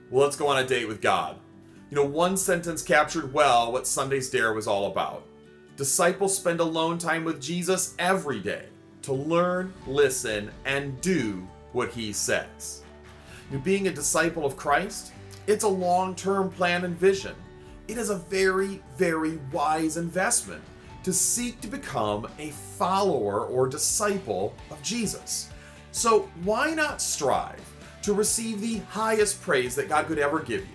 Well, let's go on a date with God. One sentence captured well what Sunday's Dare was all about. Disciples spend alone time with Jesus every day to learn, listen, and do what he says. Being a disciple of Christ, it's a long-term plan and vision. It is a very, very wise investment to seek to become a follower or disciple of Jesus. So why not strive to receive the highest praise that God could ever give you?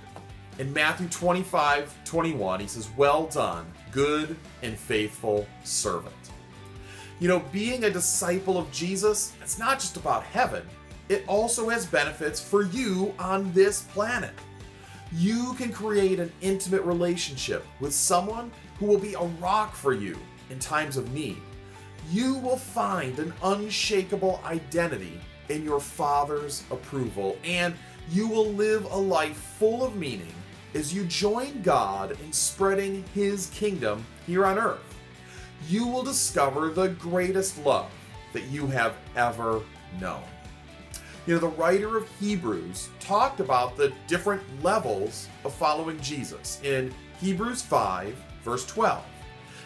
In Matthew 25:21, he says, "Well done, good and faithful servant." Being a disciple of Jesus, it's not just about heaven. It also has benefits for you on this planet. You can create an intimate relationship with someone who will be a rock for you in times of need. You will find an unshakable identity in your Father's approval, and you will live a life full of meaning as you join God in spreading his kingdom here on earth. You will discover the greatest love that you have ever known. The writer of Hebrews talked about the different levels of following Jesus in Hebrews 5, verse 12.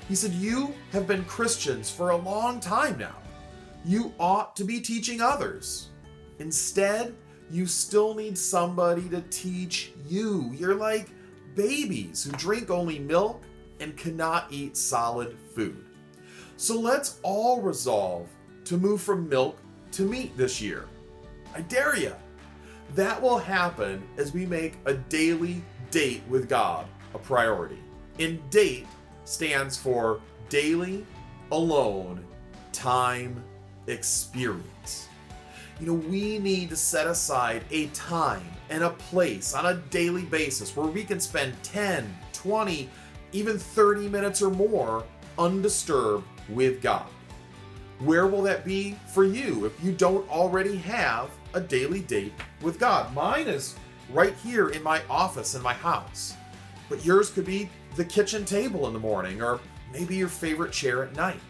He said, "You have been Christians for a long time now. You ought to be teaching others. Instead, you still need somebody to teach you. You're like babies who drink only milk and cannot eat solid food." So let's all resolve to move from milk to meat this year. I dare you. That will happen as we make a daily date with God a priority. And date stands for daily, alone, time, experience. We need to set aside a time and a place on a daily basis where we can spend 10, 20, even 30 minutes or more undisturbed with God. Where will that be for you if you don't already have a daily date with God? Mine is right here in my office in my house. But yours could be the kitchen table in the morning, or maybe your favorite chair at night.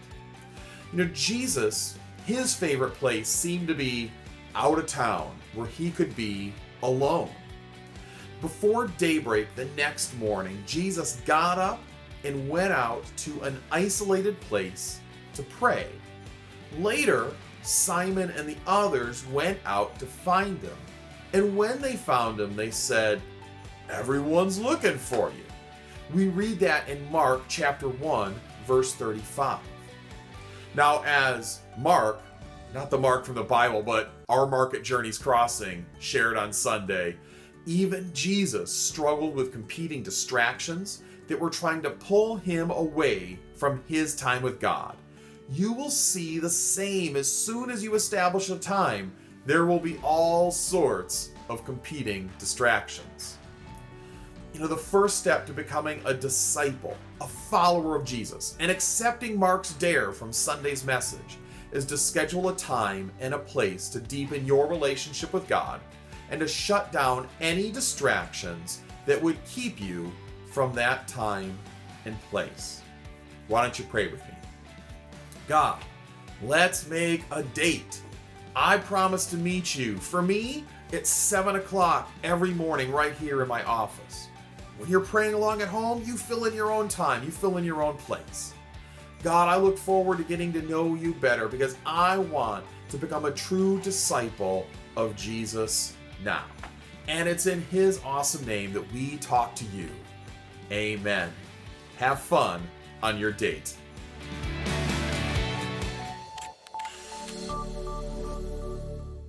Jesus, his favorite place seemed to be out of town where he could be alone. Before daybreak the next morning, Jesus got up and went out to an isolated place to pray. Later, Simon and the others went out to find him. And when they found him, they said, "Everyone's looking for you." We read that in Mark chapter 1, verse 35. Now, as Mark, not the Mark from the Bible, but our Mark at Journey's Crossing, shared on Sunday, even Jesus struggled with competing distractions that were trying to pull him away from his time with God. You will see the same as soon as you establish a time. There will be all sorts of competing distractions. The first step to becoming a disciple, a follower of Jesus, and accepting Mark's dare from Sunday's message is to schedule a time and a place to deepen your relationship with God and to shut down any distractions that would keep you from that time and place. Why don't you pray with me? God, let's make a date. I promise to meet you. For me, it's 7 o'clock every morning right here in my office. When you're praying along at home, you fill in your own time. You fill in your own place. God, I look forward to getting to know you better because I want to become a true disciple of Jesus now. And it's in his awesome name that we talk to you. Amen. Have fun on your date.